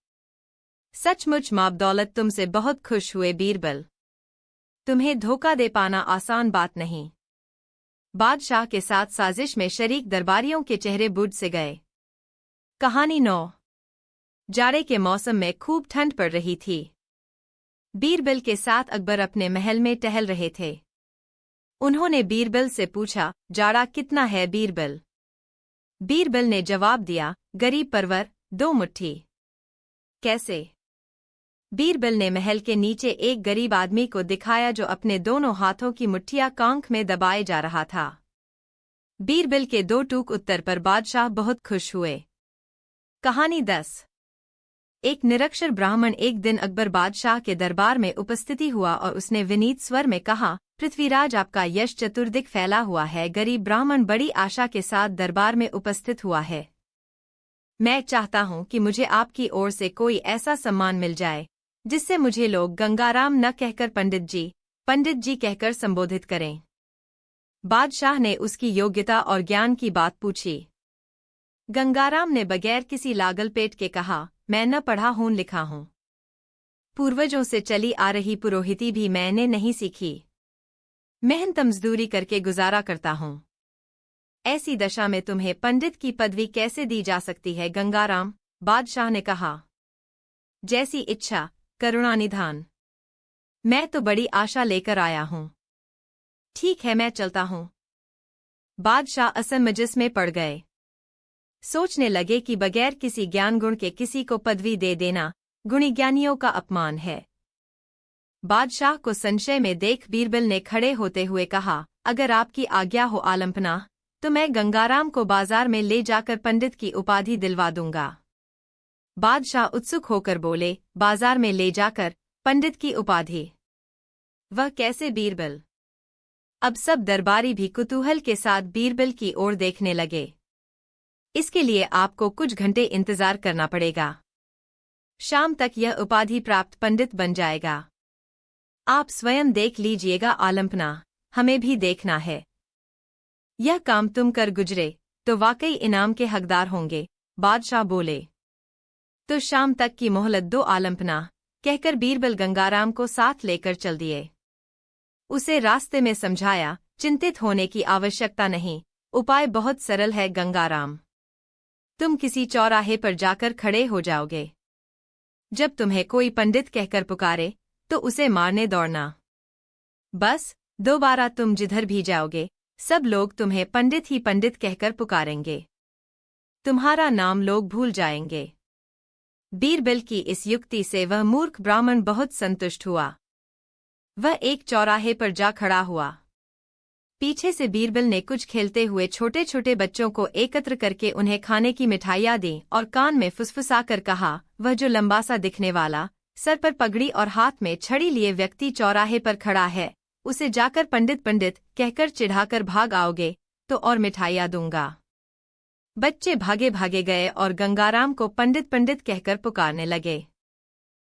A: सचमुच माँ दौलत तुमसे बहुत खुश हुए बीरबल। तुम्हें धोखा दे पाना आसान बात नहीं। बादशाह के साथ साजिश में शरीक दरबारियों के चेहरे बुझ से गए। कहानी 9। जाड़े के मौसम में खूब ठंड पड़ रही थी। बीरबल के साथ अकबर अपने महल में टहल रहे थे। उन्होंने बीरबल से पूछा, जाड़ा कितना है बीरबल? बीरबल ने जवाब दिया, गरीब परवर 2 मुट्ठी। कैसे? बीरबल ने महल के नीचे एक गरीब आदमी को दिखाया जो अपने दोनों हाथों की मुट्ठियां कांख में दबाए जा रहा था। बीरबल के 2 टूक उत्तर पर बादशाह बहुत खुश हुए। कहानी 10। एक निरक्षर ब्राह्मण एक दिन अकबर बादशाह के दरबार में उपस्थिति हुआ और उसने विनीत स्वर में कहा, पृथ्वीराज आपका यश चतुर्दिक फैला हुआ है। गरीब ब्राह्मण बड़ी आशा के साथ दरबार में उपस्थित हुआ है। मैं चाहता हूं कि मुझे आपकी ओर से कोई ऐसा सम्मान मिल जाए जिससे मुझे लोग गंगाराम न कहकर पंडित जी कहकर संबोधित करें। बादशाह ने उसकी योग्यता और ज्ञान की बात पूछी। गंगाराम ने बगैर किसी लागलपेट के कहा, मैं न पढ़ा हूं लिखा हूं। पूर्वजों से चली आ रही पुरोहिती भी मैंने नहीं सीखी। मेहनत मजदूरी करके गुजारा करता हूं। ऐसी दशा में तुम्हें पंडित की पदवी कैसे दी जा सकती है गंगाराम? बादशाह ने कहा, जैसी इच्छा, करुणानिधान। मैं तो बड़ी आशा लेकर आया हूं। ठीक है, मैं चलता हूं। बादशाह असमंजस में पड़ गए। सोचने लगे कि बगैर किसी ज्ञान गुण के किसी को पदवी दे देना गुणी ज्ञानियों का अपमान है। बादशाह को संशय में देख बीरबल ने खड़े होते हुए कहा, अगर आपकी आज्ञा हो आलमपना, तो मैं गंगाराम को बाजार में ले जाकर पंडित की उपाधि दिलवा दूंगा। बादशाह उत्सुक होकर बोले, बाजार में ले जाकर पंडित की उपाधि? वह कैसे बीरबल? अब सब दरबारी भी कुतूहल के साथ बीरबल की ओर देखने लगे। इसके लिए आपको कुछ घंटे इंतजार करना पड़ेगा। शाम तक यह उपाधि प्राप्त पंडित बन जाएगा। आप स्वयं देख लीजिएगा आलमपना, हमें भी देखना है। यह काम तुम कर गुजरे तो वाकई इनाम के हकदार होंगे। बादशाह बोले, तो शाम तक की मोहलत दो आलमपना, कहकर बीरबल गंगाराम को साथ लेकर चल दिए। उसे रास्ते में समझाया, चिंतित होने की आवश्यकता नहीं, उपाय बहुत सरल है गंगाराम। तुम किसी चौराहे पर जाकर खड़े हो जाओगे। जब तुम्हें कोई पंडित कहकर पुकारे तो उसे मारने दौड़ना। बस, दोबारा तुम जिधर भी जाओगे सब लोग तुम्हें पंडित ही पंडित कहकर पुकारेंगे। तुम्हारा नाम लोग भूल जाएंगे। बीरबल की इस युक्ति से वह मूर्ख ब्राह्मण बहुत संतुष्ट हुआ। वह एक चौराहे पर जा खड़ा हुआ। पीछे से बीरबल ने कुछ खेलते हुए छोटे छोटे बच्चों को एकत्र करके उन्हें खाने की मिठाइयाँ दी और कान में फुसफुसाकर कहा, वह जो लंबा सा दिखने वाला, सर पर पगड़ी और हाथ में छड़ी लिए व्यक्ति चौराहे पर खड़ा है, उसे जाकर पंडित पंडित कहकर चिढ़ाकर भाग आओगे तो और मिठाइयाँ दूंगा। बच्चे भागे भागे गए और गंगाराम को पंडित पंडित कहकर पुकारने लगे।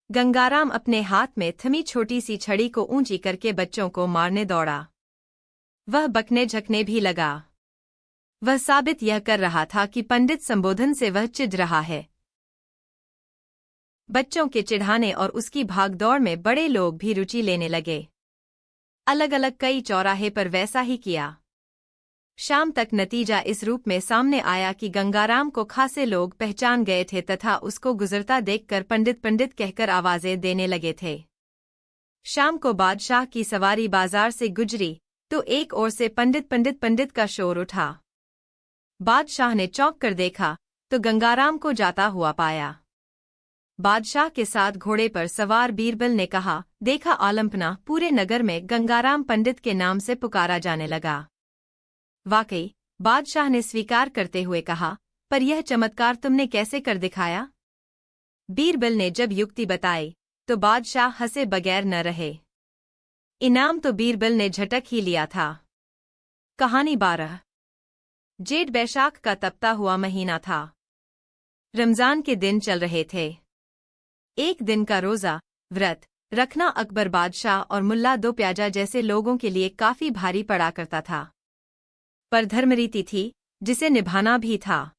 A: गंगाराम अपने हाथ में थमी छोटी सी छड़ी को ऊंची करके बच्चों को मारने दौड़ा। वह बकने झकने भी लगा। वह साबित यह कर रहा था कि पंडित संबोधन से वह चिढ़ रहा है। बच्चों के चिढ़ाने और उसकी भागदौड़ में बड़े लोग भी रुचि लेने लगे। अलग अलग कई चौराहे पर वैसा ही किया। शाम तक नतीजा इस रूप में सामने आया कि गंगाराम को खासे लोग पहचान गए थे तथा उसको गुजरता देखकर पंडित पंडित कहकर आवाजें देने लगे थे। शाम को बादशाह की सवारी बाजार से गुजरी तो एक ओर से पंडित पंडित पंडित का शोर उठा। बादशाह ने चौंक कर देखा तो गंगाराम को जाता हुआ पाया। बादशाह के साथ घोड़े पर सवार बीरबल ने कहा, देखा आलम्पना, पूरे नगर में गंगाराम पंडित के नाम से पुकारा जाने लगा। वाकई, बादशाह ने स्वीकार करते हुए कहा, पर यह चमत्कार तुमने कैसे कर दिखाया? बीरबल ने जब युक्ति बताई तो बादशाह हंसे बगैर न रहे। इनाम तो बीरबल ने झटक ही लिया था। कहानी 12। जेठ बैशाख का तपता हुआ महीना था। रमजान के दिन चल रहे थे। एक दिन का रोजा व्रत रखना अकबर बादशाह और मुल्ला दो प्याजा जैसे लोगों के लिए काफी भारी पड़ा करता था, पर धर्मरीति थी जिसे निभाना भी था।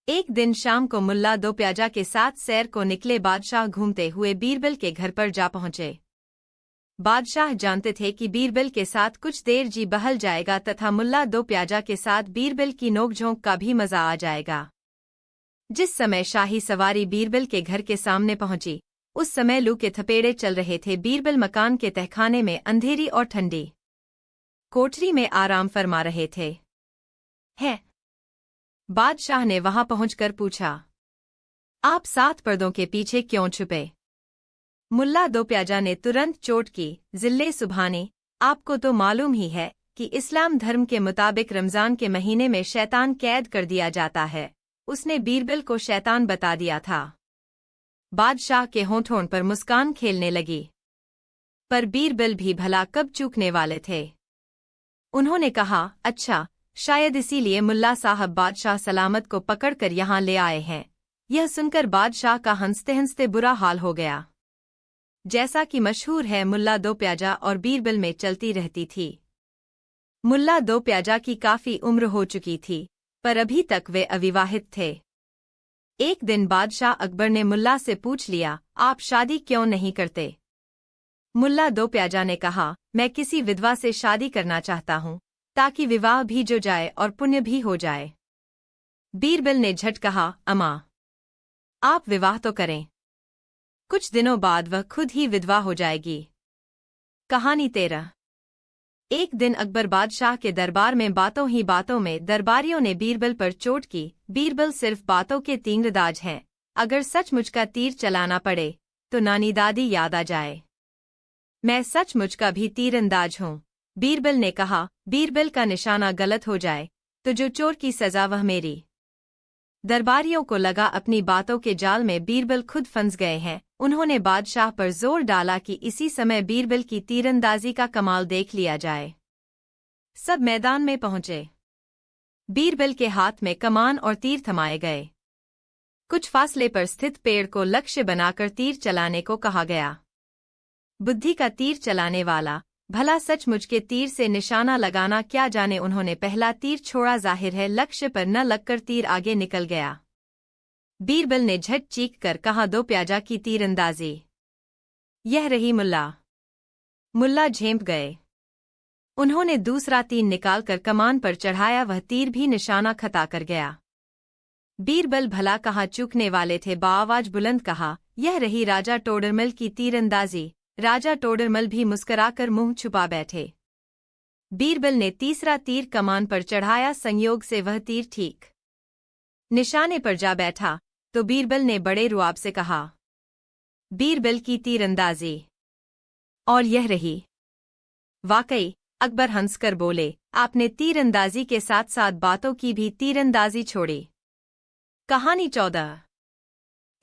A: एक दिन शाम को मुल्ला दो प्याजा के साथ सैर को निकले बादशाह घूमते हुए बीरबल के घर पर जा पहुंचे। बादशाह जानते थे कि बीरबल के साथ कुछ देर जी बहल जाएगा तथा मुल्ला दो प्याजा के साथ बीरबल की नोकझोंक का भी मजा आ जाएगा। जिस समय शाही सवारी बीरबल के घर के सामने पहुंची, उस समय लू के थपेड़े चल रहे थे। बीरबल मकान के तहखाने में अंधेरी और ठंडी कोठरी में आराम फरमा रहे थे। है? बादशाह ने वहां पहुंचकर पूछा, आप 7 पर्दों के पीछे क्यों छुपे? मुल्ला दो प्याजा ने तुरंत चोट की, जिल्ले सुभानी, आपको तो मालूम ही है कि इस्लाम धर्म के मुताबिक रमजान के महीने में शैतान कैद कर दिया जाता है। उसने बीरबल को शैतान बता दिया था। बादशाह के होठों पर मुस्कान खेलने लगी, पर बीरबल भी भला कब चूकने वाले थे। उन्होंने कहा, अच्छा, शायद इसीलिए मुल्ला साहब बादशाह सलामत को पकड़कर यहाँ ले आए हैं। यह सुनकर बादशाह का हंसते हंसते बुरा हाल हो गया। जैसा कि मशहूर है, मुल्ला दो प्याजा और बीरबल में चलती रहती थी। मुल्ला दो प्याजा की काफी उम्र हो चुकी थी, पर अभी तक वे अविवाहित थे। एक दिन बादशाह अकबर ने मुल्ला से पूछ लिया, आप शादी क्यों नहीं करते? मुल्ला दो प्याजा ने कहा, मैं किसी विधवा से शादी करना चाहता हूँ, ताकि विवाह भी जो जाए और पुण्य भी हो जाए। बीरबल ने झट कहा, अम्मा, आप विवाह तो करें, कुछ दिनों बाद वह खुद ही विधवा हो जाएगी। कहानी 13। एक दिन अकबर बादशाह के दरबार में बातों ही बातों में दरबारियों ने बीरबल पर चोट की। बीरबल सिर्फ बातों के तीरंदाज हैं, अगर सचमुच का तीर चलाना पड़े तो नानी दादी याद आ जाए। मैं सचमुच का भी तीरंदाज हूँ, बीरबल ने कहा। बीरबल का निशाना गलत हो जाए तो जो चोर की सजा वह मेरी। दरबारियों को लगा अपनी बातों के जाल में बीरबल खुद फंस गए हैं। उन्होंने बादशाह पर जोर डाला कि इसी समय बीरबल की तीरंदाजी का कमाल देख लिया जाए। सब मैदान में पहुंचे। बीरबल के हाथ में कमान और तीर थमाए गए। कुछ फासले पर स्थित पेड़ को लक्ष्य बनाकर तीर चलाने को कहा गया। बुद्धि का तीर चलाने वाला, भला सचमुच के तीर से निशाना लगाना क्या जाने। उन्होंने पहला तीर छोड़ा, जाहिर है लक्ष्य पर न लगकर तीर आगे निकल गया। बीरबल ने झट चीख कर कहा, दो प्याजा की तीरंदाजी। यह रही मुल्ला। मुल्ला झेंप गए। उन्होंने दूसरा तीर निकालकर कमान पर चढ़ाया, वह तीर भी निशाना खता कर गया। बीरबल भला कहाँ चूकने वाले थे, बाआवाज बुलंद कहा, यह रही राजा टोडरमल की तीरंदाजी। राजा टोडरमल भी मुस्कुराकर मुंह छुपा बैठे। बीरबल ने तीसरा तीर कमान पर चढ़ाया, संयोग से वह तीर ठीक निशाने पर जा बैठा तो बीरबल ने बड़े रुआब से कहा, बीरबल की तीरंदाजी। और यह रही। वाकई, अकबर हंसकर बोले, आपने तीरंदाजी के साथ साथ बातों की भी तीरंदाजी छोड़ी। कहानी 14।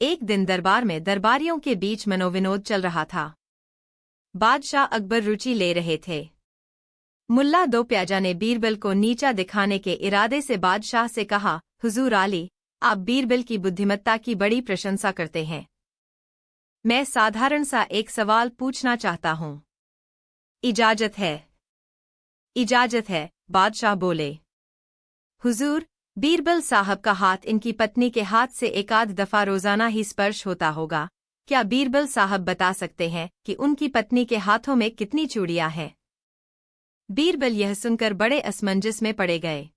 A: एक दिन दरबार में दरबारियों के बीच मनोविनोद चल रहा था। बादशाह अकबर रुचि ले रहे थे। मुल्ला दो प्याजा ने बीरबल को नीचा दिखाने के इरादे से बादशाह से कहा, हुजूर आली, आप बीरबल की बुद्धिमत्ता की बड़ी प्रशंसा करते हैं। मैं साधारण सा एक सवाल पूछना चाहता हूँ। इजाजत है? इजाजत है, बादशाह बोले। हुजूर, बीरबल साहब का हाथ इनकी पत्नी के हाथ से एकाध दफा रोजाना ही स्पर्श होता होगा। क्या बीरबल साहब बता सकते हैं कि उनकी पत्नी के हाथों में कितनी चूड़ियां हैं? बीरबल यह सुनकर बड़े असमंजस में पड़े गए।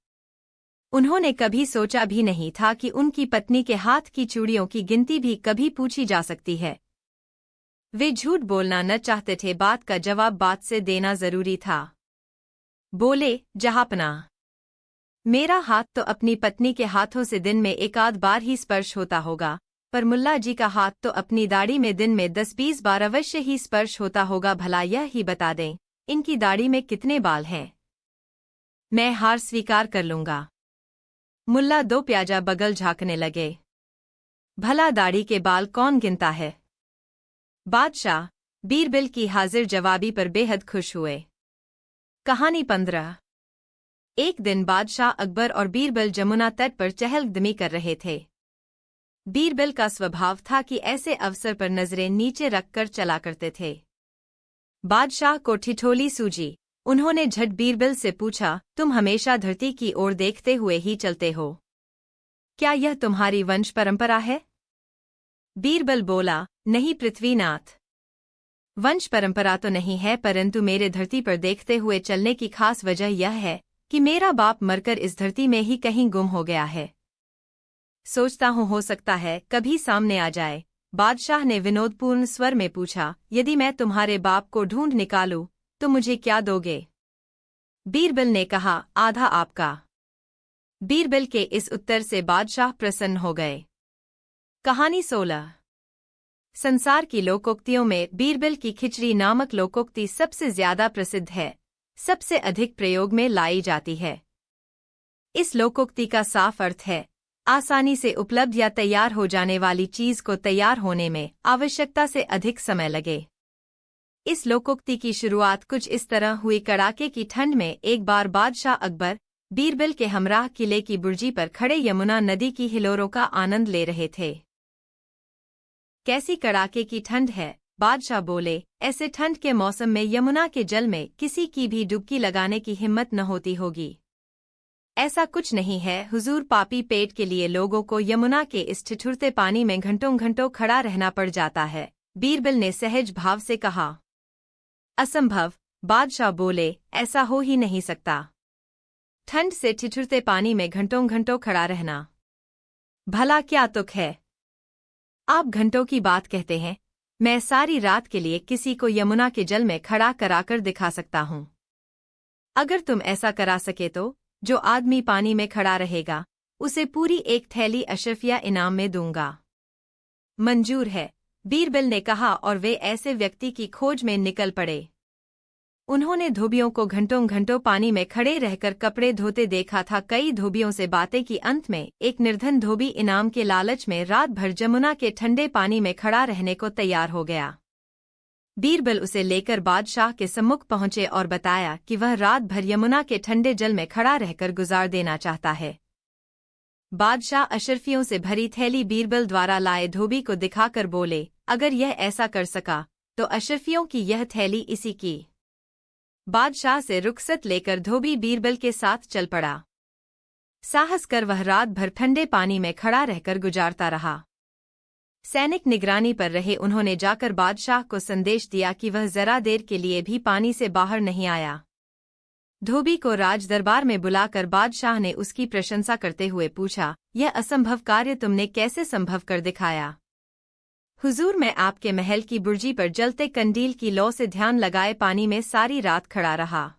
A: उन्होंने कभी सोचा भी नहीं था कि उनकी पत्नी के हाथ की चूड़ियों की गिनती भी कभी पूछी जा सकती है। वे झूठ बोलना न चाहते थे, बात का जवाब बात से देना जरूरी था। बोले, जहाँपना, मेरा हाथ तो अपनी पत्नी के हाथों से दिन में एक आध बार ही स्पर्श होता होगा, पर मुल्ला जी का हाथ तो अपनी दाढ़ी में दिन में 10-20 बार अवश्य ही स्पर्श होता होगा। भला यह ही बता दें, इनकी दाढ़ी में कितने बाल हैं? मैं हार स्वीकार कर लूंगा। मुल्ला दो प्याजा बगल झांकने लगे। भला दाढ़ी के बाल कौन गिनता है? बादशाह बीरबल की हाजिर जवाबी पर बेहद खुश हुए। कहानी 15। एक दिन बादशाह अकबर और बीरबल जमुना तट पर चहलकदमी कर रहे थे। बीरबल का स्वभाव था कि ऐसे अवसर पर नजरें नीचे रखकर चला करते थे। बादशाह को ठिठोली सूझी। उन्होंने झट बीरबल से पूछा, तुम हमेशा धरती की ओर देखते हुए ही चलते हो? क्या यह तुम्हारी वंश परंपरा है? बीरबल बोला, नहीं पृथ्वीनाथ, वंश परंपरा तो नहीं है, परंतु मेरे धरती पर देखते हुए चलने की खास वजह यह है कि मेरा बाप मरकर इस धरती में ही कहीं गुम हो गया है। सोचता हूँ हो सकता है कभी सामने आ जाए। बादशाह ने विनोदपूर्ण स्वर में पूछा, यदि मैं तुम्हारे बाप को ढूंढ निकालूं तो मुझे क्या दोगे? बीरबल ने कहा, आधा आपका। बीरबल के इस उत्तर से बादशाह प्रसन्न हो गए। कहानी 16। संसार की लोकोक्तियों में बीरबल की खिचड़ी नामक लोकोक्ति सबसे ज्यादा प्रसिद्ध है, सबसे अधिक प्रयोग में लाई जाती है। इस लोकोक्ति का साफ अर्थ है, आसानी से उपलब्ध या तैयार हो जाने वाली चीज को तैयार होने में आवश्यकता से अधिक समय लगे। इस लोकोक्ति की शुरुआत कुछ इस तरह हुई। कड़ाके की ठंड में एक बार बादशाह अकबर बीरबल के हमराह किले की बुर्जी पर खड़े यमुना नदी की हिलोरों का आनंद ले रहे थे। कैसी कड़ाके की ठंड है? बादशाह बोले, ऐसे ठंड के मौसम में यमुना के जल में किसी की भी डुबकी लगाने की हिम्मत न होती होगी। ऐसा कुछ नहीं है हुजूर, पापी पेट के लिए लोगों को यमुना के इस ठिठुरते पानी में घंटों घंटों खड़ा रहना पड़ जाता है। बीरबल ने सहज भाव से कहा। असंभव, बादशाह बोले, ऐसा हो ही नहीं सकता। ठंड से ठिठुरते पानी में घंटों घंटों खड़ा रहना, भला क्या तुक है? आप घंटों की बात कहते हैं, मैं सारी रात के लिए किसी को यमुना के जल में खड़ा कराकर दिखा सकता हूँ। अगर तुम ऐसा करा सके तो जो आदमी पानी में खड़ा रहेगा उसे पूरी एक थैली अशरफिया इनाम में दूंगा। मंजूर है, बीरबल ने कहा और वे ऐसे व्यक्ति की खोज में निकल पड़े। उन्होंने धोबियों को घंटों घंटों पानी में खड़े रहकर कपड़े धोते देखा था। कई धोबियों से बातें की, अंत में एक निर्धन धोबी इनाम के लालच में रात भर जमुना के ठंडे पानी में खड़ा रहने को तैयार हो गया। बीरबल उसे लेकर बादशाह के सम्मुख पहुंचे और बताया कि वह रात भर यमुना के ठंडे जल में खड़ा रहकर गुजार देना चाहता है। बादशाह अशरफियों से भरी थैली बीरबल द्वारा लाए धोबी को दिखाकर बोले, अगर यह ऐसा कर सका तो अशरफियों की यह थैली इसी की। बादशाह से रुखसत लेकर धोबी बीरबल के साथ चल पड़ा। साहस कर वह रात भर ठंडे पानी में खड़ा रहकर गुजारता रहा। सैनिक निगरानी पर रहे। उन्होंने जाकर बादशाह को संदेश दिया कि वह जरा देर के लिए भी पानी से बाहर नहीं आया। धोबी को राज दरबार में बुलाकर बादशाह ने उसकी प्रशंसा करते हुए पूछा, यह असंभव कार्य तुमने कैसे संभव कर दिखाया? हुजूर, मैं आपके महल की बुर्जी पर जलते कंडील की लौ से ध्यान लगाए पानी में सारी रात खड़ा रहा।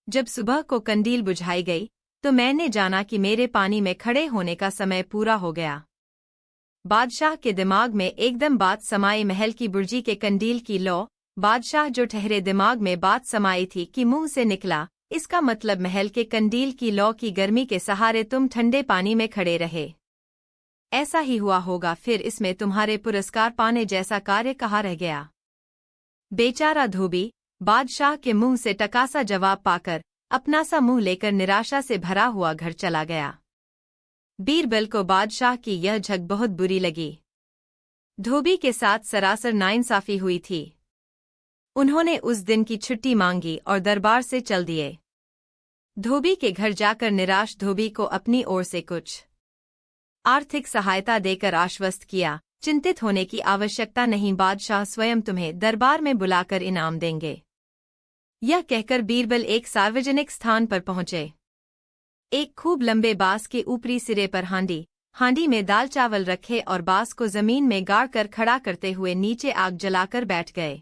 A: जब सुबह को कंडील बुझाई गई तो मैंने जाना कि मेरे पानी में खड़े होने का समय पूरा हो गया। बादशाह के दिमाग में एकदम बात समाई। महल की बुर्जी के कंडील की लौ। बादशाह जो ठहरे दिमाग में बात समाई थी कि मुंह से निकला, इसका मतलब महल के कंडील की लौ की गर्मी के सहारे तुम ठंडे पानी में खड़े रहे। ऐसा ही हुआ होगा, फिर इसमें तुम्हारे पुरस्कार पाने जैसा कार्य कहाँ रह गया? बेचारा धोबी बादशाह के मुंह से टकासा जवाब पाकर अपना सा मुंह लेकर निराशा से भरा हुआ घर चला गया। बीरबल को बादशाह की यह झक बहुत बुरी लगी। धोबी के साथ सरासर नाइंसाफी हुई थी। उन्होंने उस दिन की छुट्टी मांगी और दरबार से चल दिए। धोबी के घर जाकर निराश धोबी को अपनी ओर से कुछ आर्थिक सहायता देकर आश्वस्त किया, चिंतित होने की आवश्यकता नहीं, बादशाह स्वयं तुम्हें दरबार में बुलाकर इनाम देंगे। यह कहकर बीरबल एक सार्वजनिक स्थान पर पहुंचे। एक खूब लंबे बांस के ऊपरी सिरे पर हांडी में दाल चावल रखे और बांस को जमीन में गाड़ कर खड़ा करते हुए नीचे आग जलाकर बैठ गए।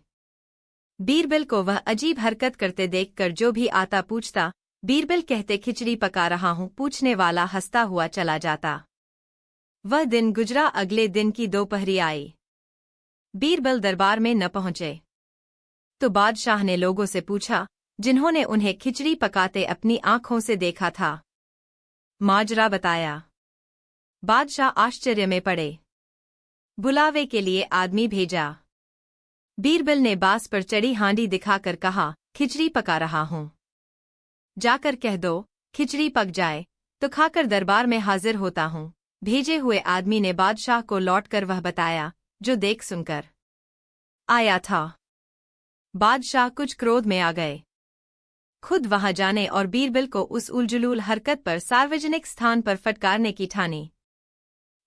A: बीरबल को वह अजीब हरकत करते देखकर जो भी आता पूछता, बीरबल कहते खिचड़ी पका रहा हूँ, पूछने वाला हंसता हुआ चला जाता। वह दिन गुजरा। अगले दिन की दोपहरी आई। बीरबल दरबार में न पहुंचे तो बादशाह ने लोगों से पूछा जिन्होंने उन्हें खिचड़ी पकाते अपनी आंखों से देखा था। माजरा बताया। बादशाह आश्चर्य में पड़े। बुलावे के लिए आदमी भेजा। बीरबल ने बांस पर चढ़ी हांडी दिखाकर कहा, खिचड़ी पका रहा हूं। जाकर कह दो खिचड़ी पक जाए तो खाकर दरबार में हाजिर होता हूं। भेजे हुए आदमी ने बादशाह को लौटकर वह बताया जो देख सुनकर आया था। बादशाह कुछ क्रोध में आ गए। खुद वहां जाने और बीरबल को उस उलझुल हरकत पर सार्वजनिक स्थान पर फटकारने की ठानी।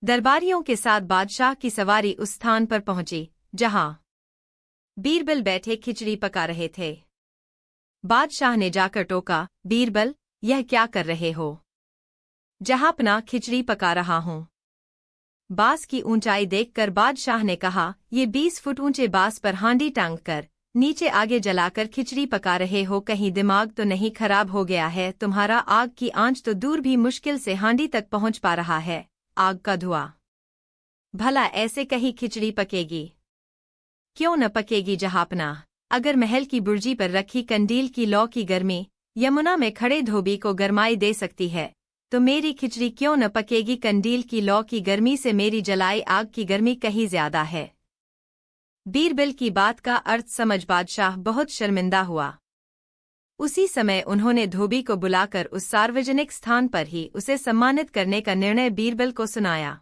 A: दरबारियों के साथ बादशाह की सवारी उस स्थान पर पहुंची जहां बीरबल बैठे खिचड़ी पका रहे थे। बादशाह ने जाकर टोका, बीरबल यह क्या कर रहे हो? जहांपना खिचड़ी पका रहा हूं। बांस की ऊंचाई देखकर बादशाह ने कहा, ये 20 फुट ऊंचे बांस पर हांडी टांग कर नीचे आगे जलाकर खिचड़ी पका रहे हो, कहीं दिमाग तो नहीं खराब हो गया है? तुम्हारा आग की आंच तो दूर भी मुश्किल से हांडी तक पहुंच पा रहा है। आग का धुआं, भला ऐसे कहीं खिचड़ी पकेगी? क्यों न पकेगी जहांपना। अगर महल की बुर्जी पर रखी कंडील की लौ की गर्मी यमुना में खड़े धोबी को गरमाई दे सकती है तो मेरी खिचड़ी क्यों न पकेगी? कंडील की लौ की गर्मी से मेरी जलाई आग की गर्मी कहीं ज्यादा है। बीरबल की बात का अर्थ समझ बादशाह बहुत शर्मिंदा हुआ। उसी समय उन्होंने धोबी को बुलाकर उस सार्वजनिक स्थान पर ही उसे सम्मानित करने का निर्णय बीरबल को सुनाया।